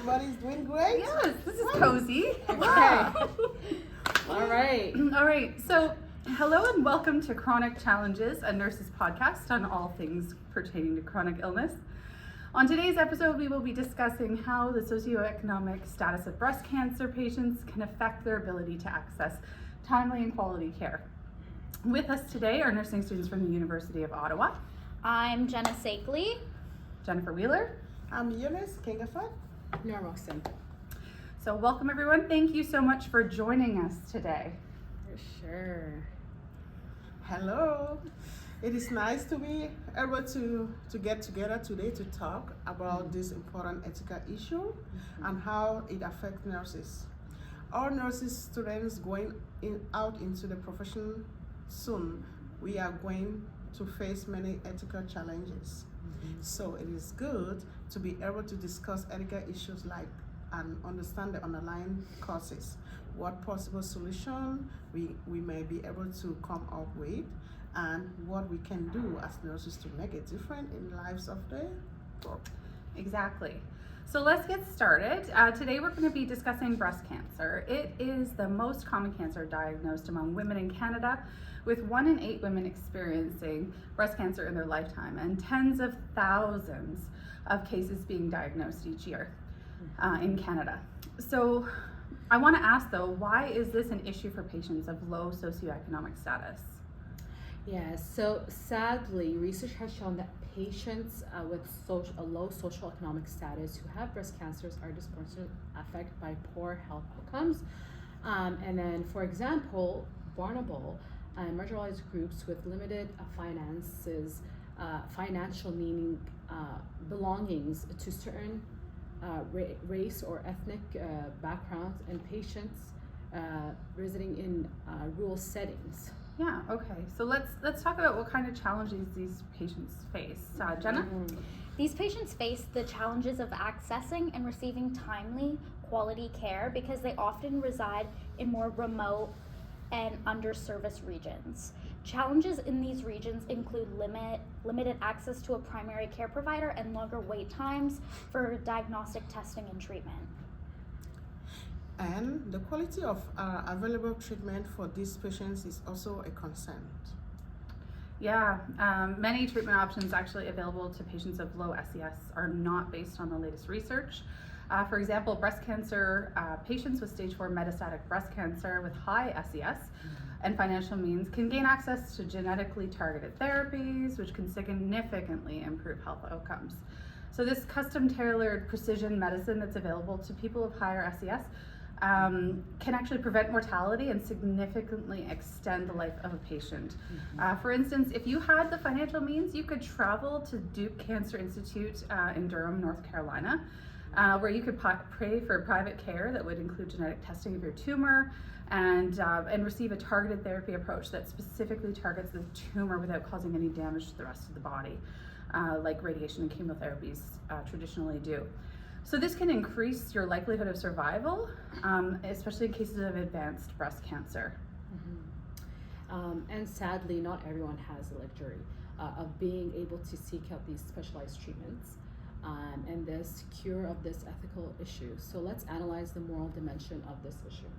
everybody's doing great? Yes, this is cozy. Wow. All right. All right. So, hello and welcome to Chronic Challenges, a nurse's podcast on all things pertaining to chronic illness. On today's episode, we will be discussing how the socioeconomic status of breast cancer patients can affect their ability to access timely and quality care. With us today are nursing students from the University of Ottawa, I'm Jenna Sakeley. Jennifer Wheeler. I'm Eunice Kingafat. Normoxon. So welcome everyone. Thank you so much for joining us today. For sure. Hello. It is nice to be able to get together today to talk about this important ethical issue and how it affects nurses. All nurses students going out into the profession soon, we are going to face many ethical challenges. So it is good to be able to discuss ethical issues and understand the underlying causes, what possible solution we may be able to come up with, and what we can do as nurses to make a difference in the lives of the poor. Exactly. So let's get started. Today we're going to be discussing breast cancer. It is the most common cancer diagnosed among women in Canada, with 1 in 8 women experiencing breast cancer in their lifetime and tens of thousands of cases being diagnosed each year in Canada. So I want to ask though, why is this an issue for patients of low socioeconomic status? Yeah, so sadly, research has shown that patients with a low socioeconomic status who have breast cancers are disproportionately affected by poor health outcomes. And then, for example, vulnerable and marginalized groups with limited finances, financial meaning, belongings to certain race or ethnic backgrounds, and patients residing in rural settings. Yeah, okay. So let's talk about what kind of challenges these patients face. Jenna? These patients face the challenges of accessing and receiving timely, quality care because they often reside in more remote and underserviced regions. Challenges in these regions include limited access to a primary care provider and longer wait times for diagnostic testing and treatment. And the quality of available treatment for these patients is also a concern. Yeah, many treatment options actually available to patients of low SES are not based on the latest research. For example, breast cancer patients with stage 4 metastatic breast cancer with high SES and financial means can gain access to genetically targeted therapies, which can significantly improve health outcomes. So this custom-tailored precision medicine that's available to people of higher SES can actually prevent mortality and significantly extend the life of a patient. For instance, if you had the financial means, you could travel to Duke Cancer Institute in Durham, North Carolina, where you could pay for private care that would include genetic testing of your tumor and receive a targeted therapy approach that specifically targets the tumor without causing any damage to the rest of the body, like radiation and chemotherapies traditionally do. So this can increase your likelihood of survival, especially in cases of advanced breast cancer. And sadly, not everyone has the luxury of being able to seek out these specialized treatments and this cure of this ethical issue. So let's analyze the moral dimension of this issue.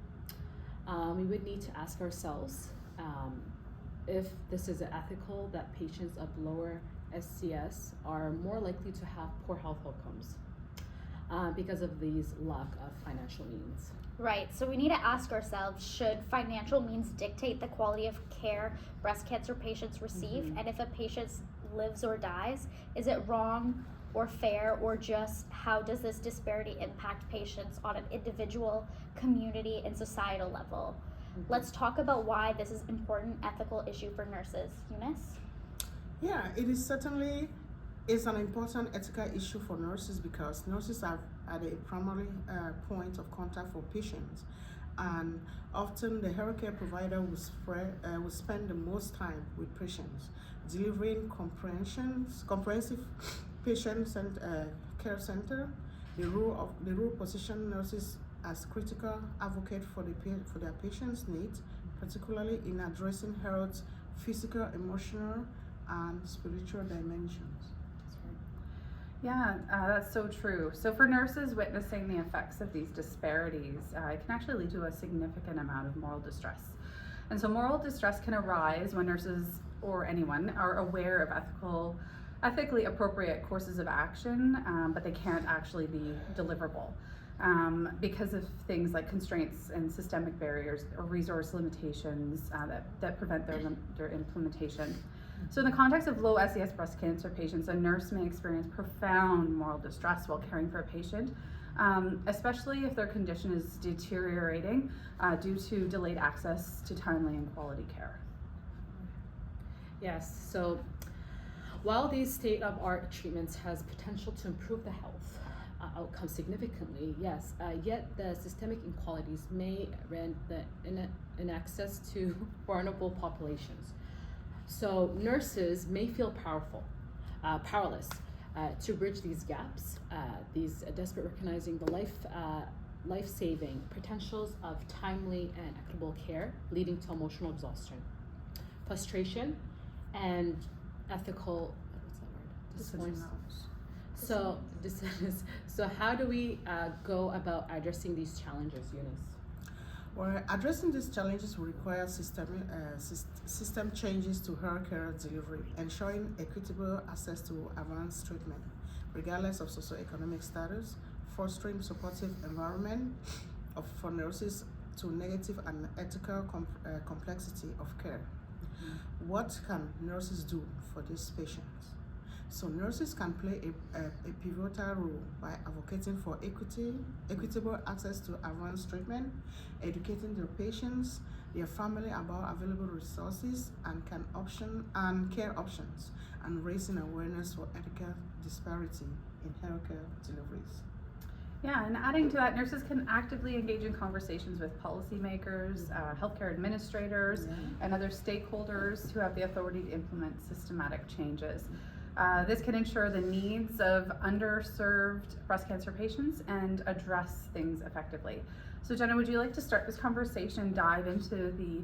We would need to ask ourselves if this is ethical that patients of lower SCS are more likely to have poor health outcomes because of these lack of financial means. Right, so we need to ask ourselves, should financial means dictate the quality of care breast cancer patients receive? And if a patient lives or dies, is it wrong or fair, or just how does this disparity impact patients on an individual, community, and societal level? Let's talk about why this is an important ethical issue for nurses. Eunice? Yeah, it is certainly an important ethical issue for nurses because nurses are at a primary point of contact for patients, and often the healthcare provider will spend the most time with patients, delivering comprehensive patient care center. The role position nurses as critical advocate for their patients' needs, particularly in addressing health, physical, emotional, and spiritual dimensions. Yeah, that's so true. So for nurses witnessing the effects of these disparities, it can actually lead to a significant amount of moral distress. And so moral distress can arise when nurses or anyone are aware of ethically appropriate courses of action, but they can't actually be deliverable because of things like constraints and systemic barriers or resource limitations that prevent their implementation. So in the context of low SES breast cancer patients, a nurse may experience profound moral distress while caring for a patient, especially if their condition is deteriorating due to delayed access to timely and quality care. Yes, so while these state-of-art treatments has potential to improve the health outcomes significantly, yes, yet the systemic inequalities may render in access to vulnerable populations. So nurses may feel powerless to bridge these gaps, these desperate recognizing the life-saving potentials of timely and equitable care, leading to emotional exhaustion, frustration, and ethical disappointment. So how do we go about addressing these challenges, Eunice? Well, addressing these challenges will require system changes to healthcare delivery, ensuring equitable access to advanced treatment, regardless of socioeconomic status, fostering supportive environment for nurses to negative and ethical complexity of care. Mm-hmm. What can nurses do for these patients? So nurses can play a pivotal role by advocating for equitable access to advanced treatment, educating their patients, their family about available resources and care options, and raising awareness for ethical disparity in healthcare deliveries. Yeah, and adding to that, nurses can actively engage in conversations with policymakers, healthcare administrators, and other stakeholders who have the authority to implement systematic changes. This can ensure the needs of underserved breast cancer patients and address things effectively. So Jenna, would you like to start this conversation, dive into the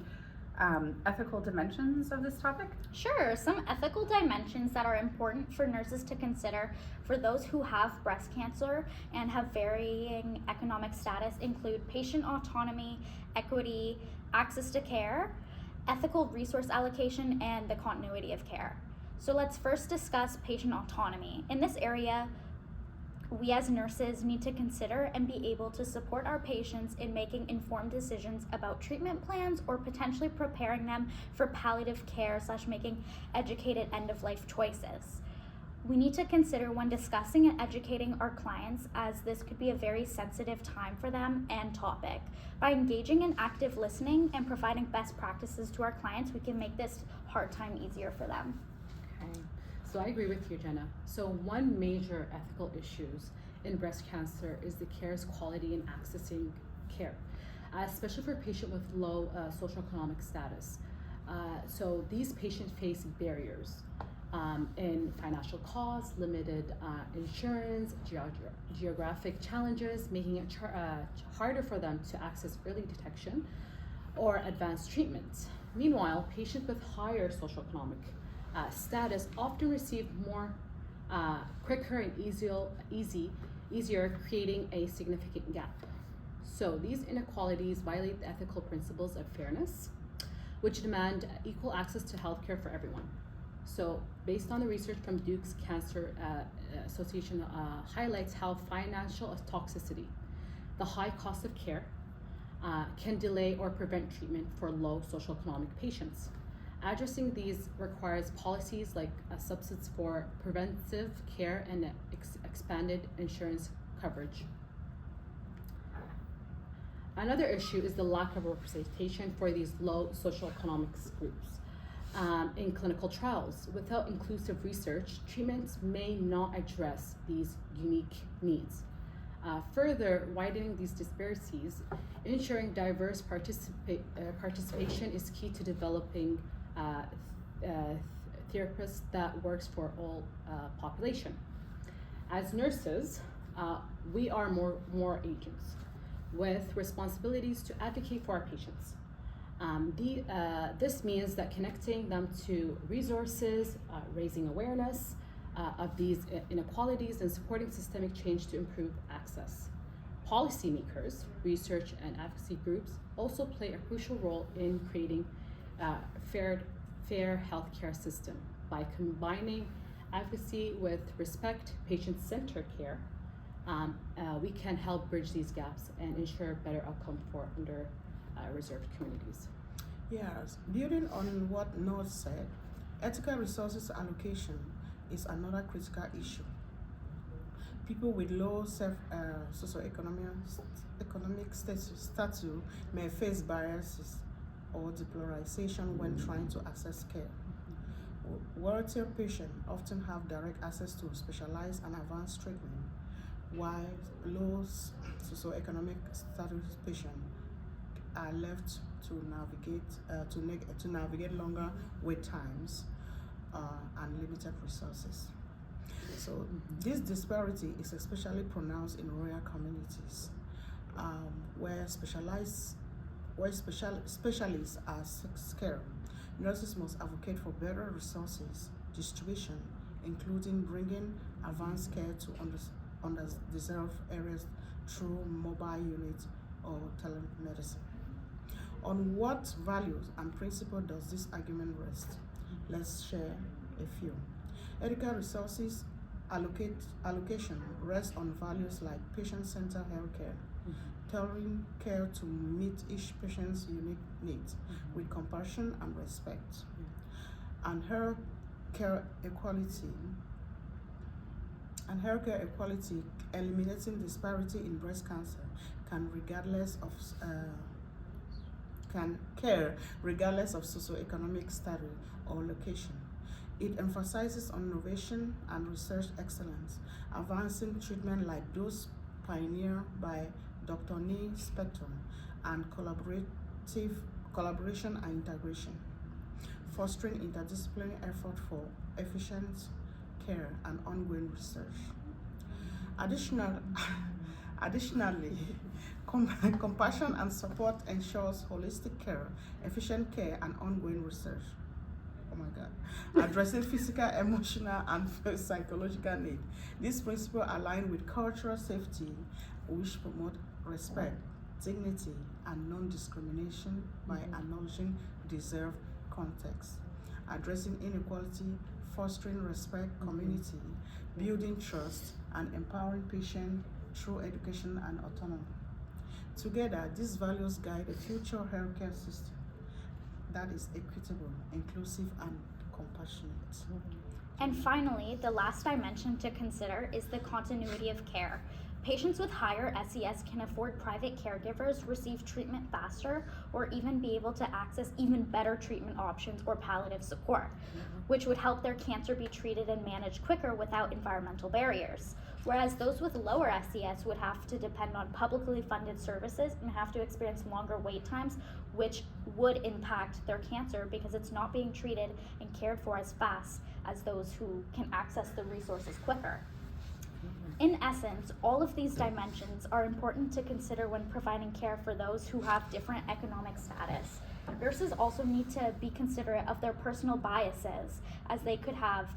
ethical dimensions of this topic? Sure. Some ethical dimensions that are important for nurses to consider for those who have breast cancer and have varying economic status include patient autonomy, equity, access to care, ethical resource allocation, and the continuity of care. So let's first discuss patient autonomy. In this area, we as nurses need to consider and be able to support our patients in making informed decisions about treatment plans or potentially preparing them for palliative care / making educated end-of-life choices. We need to consider when discussing and educating our clients, as this could be a very sensitive time for them and topic. By engaging in active listening and providing best practices to our clients, we can make this hard time easier for them. Okay. So I agree with you, Jenna. So one major ethical issues in breast cancer is the care's quality in accessing care, especially for patients with low socioeconomic status. So these patients face barriers in financial costs, limited insurance, geographic challenges, making it harder for them to access early detection or advanced treatment. Meanwhile, patients with higher socioeconomic status often receive more quicker and easier, creating a significant gap. So these inequalities violate the ethical principles of fairness, which demand equal access to healthcare for everyone. So based on the research from Duke's Cancer Association highlights how financial toxicity, the high cost of care, can delay or prevent treatment for low socioeconomic patients. Addressing these requires policies like subsidies for preventive care and expanded insurance coverage. Another issue is the lack of representation for these low socioeconomic groups in clinical trials. Without inclusive research, treatments may not address these unique needs. Further widening these disparities, ensuring diverse participation is key to developing therapists that works for all population. As nurses, we are more agents with responsibilities to advocate for our patients. This means that connecting them to resources, raising awareness, of these inequalities and supporting systemic change to improve access. Policymakers, research, and advocacy groups also play a crucial role in creating a fair healthcare system. By combining advocacy with respect, patient-centered care, we can help bridge these gaps and ensure better outcome for under-reserved communities. Yes, building on what Noor said, ethical resources allocation is another critical issue. People with low socioeconomic status may face biases or depolarization when trying to access care. Wealthier patients often have direct access to specialized and advanced treatment, while low socioeconomic status patients are left to navigate longer wait times and limited resources. So this disparity is especially pronounced in rural communities, where specialists are scarce. Nurses must advocate for better resources distribution, including bringing advanced care to underserved areas through mobile units or telemedicine. On what values and principles does this argument rest? Let's share a few. Ethical resources allocation rests on values like patient-centered healthcare, tailoring care to meet each patient's unique needs with compassion and respect, and healthcare equality. Eliminating disparity in breast cancer can care regardless of socioeconomic status or location. It emphasizes on innovation and research excellence, advancing treatment like those pioneered by Dr. Neil Spector, and collaboration and integration, fostering interdisciplinary effort for efficient care and ongoing research. Additionally, compassion and support ensures holistic care, efficient care, and ongoing research. Oh my God. Addressing physical, emotional, and psychological needs. These principles align with cultural safety, which promote respect, dignity, and non-discrimination by acknowledging deserved context. Addressing inequality, fostering respect, community, building trust, and empowering patients through education and autonomy. Together, these values guide a future healthcare system that is equitable, inclusive, and compassionate. And finally, the last dimension to consider is the continuity of care. Patients with higher SES can afford private caregivers, receive treatment faster, or even be able to access even better treatment options or palliative support, which would help their cancer be treated and managed quicker without environmental barriers. Whereas those with lower SES would have to depend on publicly funded services and have to experience longer wait times, which would impact their cancer because it's not being treated and cared for as fast as those who can access the resources quicker. In essence, all of these dimensions are important to consider when providing care for those who have different economic status. Nurses also need to be considerate of their personal biases, as they could have,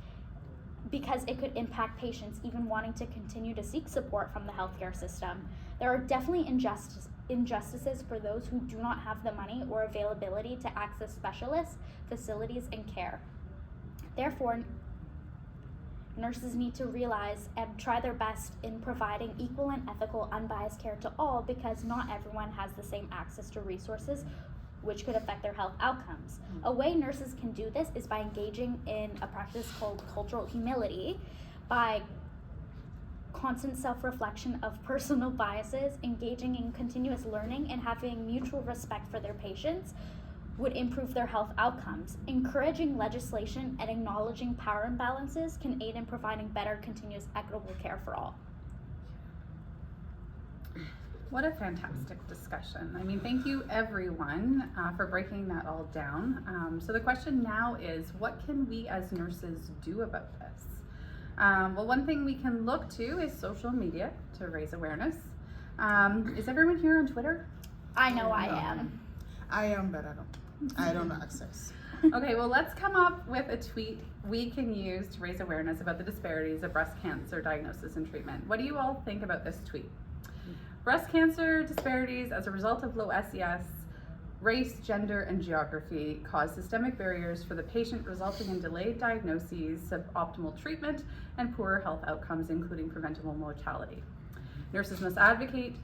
because it could impact patients even wanting to continue to seek support from the healthcare system. There are definitely injustices for those who do not have the money or availability to access specialists, facilities, and care. Therefore, nurses need to realize and try their best in providing equal and ethical, unbiased care to all, because not everyone has the same access to resources, which could affect their health outcomes. A way nurses can do this is by engaging in a practice called cultural humility, by constant self-reflection of personal biases, engaging in continuous learning, and having mutual respect for their patients would improve their health outcomes. Encouraging legislation and acknowledging power imbalances can aid in providing better, continuous, equitable care for all. What a fantastic discussion. I mean, thank you everyone for breaking that all down. So the question now is, what can we as nurses do about this? Well, one thing we can look to is social media to raise awareness. Is everyone here on Twitter? I know I am. I am, but I don't. I don't access. Okay, well, let's come up with a tweet we can use to raise awareness about the disparities of breast cancer diagnosis and treatment. What do you all think about this tweet? Breast cancer disparities as a result of low SES, race, gender, and geography cause systemic barriers for the patient, resulting in delayed diagnoses, suboptimal treatment, and poorer health outcomes, including preventable mortality. Nurses must advocate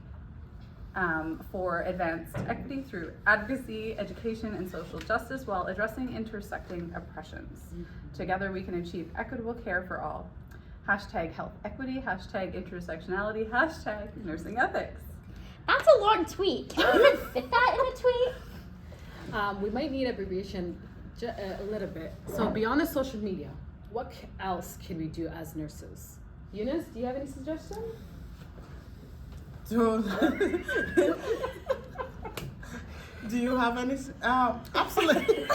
for advanced equity through advocacy, education, and social justice while addressing intersecting oppressions. Together we can achieve equitable care for all. Hashtag health equity, hashtag intersectionality, hashtag nursing ethics. That's a long tweet. Can we even fit that in a tweet? We might need abbreviation a little bit. So beyond the social media, what else can we do as nurses? Eunice, do you have any suggestions? Do you have any? Absolutely.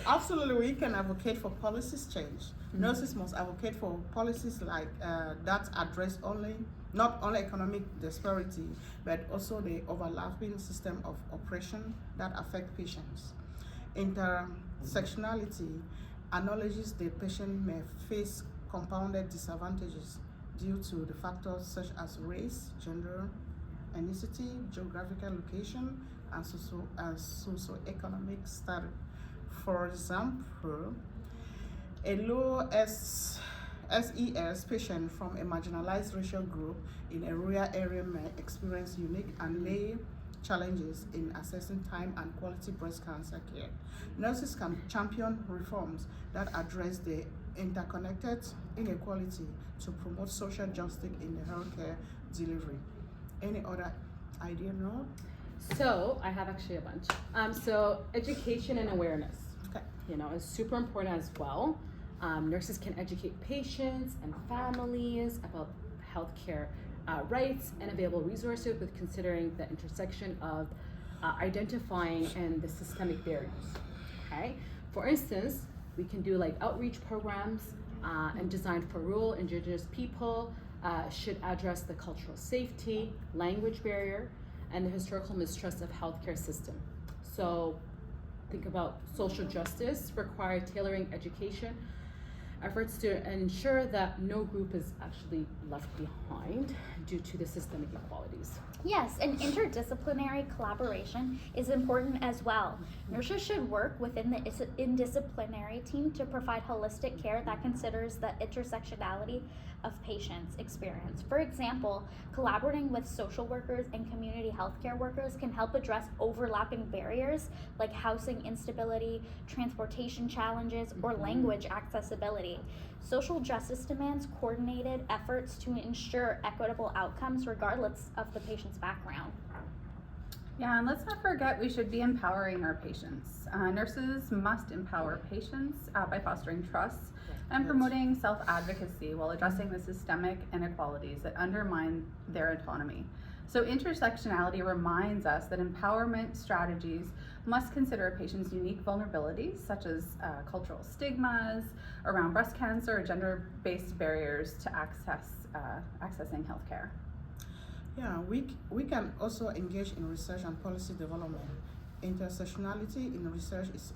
Absolutely, we can advocate for policies change. Nurses must advocate for policies like that address not only economic disparity, but also the overlapping system of oppression that affect patients. Intersectionality acknowledges the patient may face compounded disadvantages due to the factors such as race, gender, ethnicity, geographical location, and socioeconomic status. For example, a low SES patient from a marginalized racial group in a rural area may experience unique and layered challenges in accessing time and quality breast cancer care. Nurses can champion reforms that address the interconnected inequality to promote social justice in the healthcare delivery. Any other idea, no? So I have actually a bunch. So education and awareness, Okay. is super important as well. Nurses can educate patients and families about healthcare rights and available resources with considering the intersection of identifying and the systemic barriers. Okay. For instance, we can do like outreach programs and designed for rural indigenous people, should address the cultural safety, language barrier, and the historical mistrust of healthcare system. So think about social justice, require tailoring education, efforts to ensure that no group is actually left behind due to the systemic inequalities. Yes, and interdisciplinary collaboration is important as well. Nurses should work within the interdisciplinary team to provide holistic care that considers the intersectionality of patients' experience. For example, collaborating with social workers and community healthcare workers can help address overlapping barriers like housing instability, transportation challenges, or language accessibility. Social justice demands coordinated efforts to ensure equitable outcomes regardless of the patient's background. Yeah, and let's not forget we should be empowering our patients. Nurses must empower patients by fostering trust and promoting self-advocacy while addressing the systemic inequalities that undermine their autonomy. So intersectionality reminds us that empowerment strategies must consider a patient's unique vulnerabilities, such as cultural stigmas around breast cancer or gender-based barriers to accessing healthcare. Yeah, we can also engage in research and policy development. Intersectionality in research is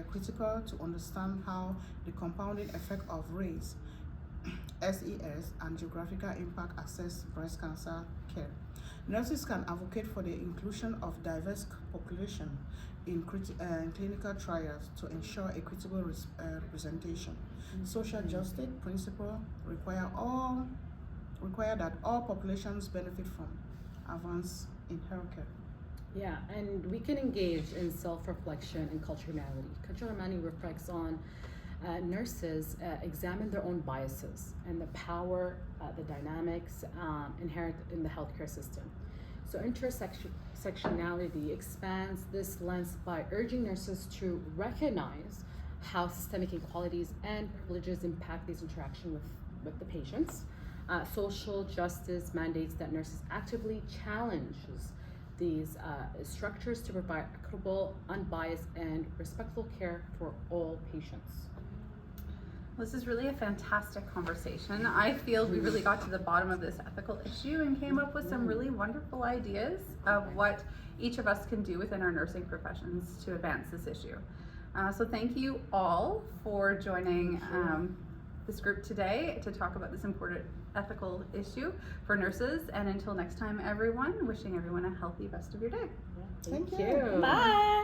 critical to understand how the compounding effect of race, SES, and geographical impact access breast cancer care. Nurses can advocate for the inclusion of diverse population in clinical trials to ensure equitable representation. Social justice principles require that all populations benefit from advance in healthcare. Yeah, and we can engage in self-reflection and culturality. Culturality reflects on nurses examine their own biases and the power, the dynamics inherent in the healthcare system. So intersectionality expands this lens by urging nurses to recognize how systemic inequalities and privileges impact these interactions with the patients. Social justice mandates that nurses actively challenges these structures to provide equitable, unbiased, and respectful care for all patients. This is really a fantastic conversation. I feel we really got to the bottom of this ethical issue and came up with some really wonderful ideas of what each of us can do within our nursing professions to advance this issue. So thank you all for joining this group today to talk about this important ethical issue for nurses. And until next time, everyone, wishing everyone a healthy rest of your day. Thank Thank you. you. Bye.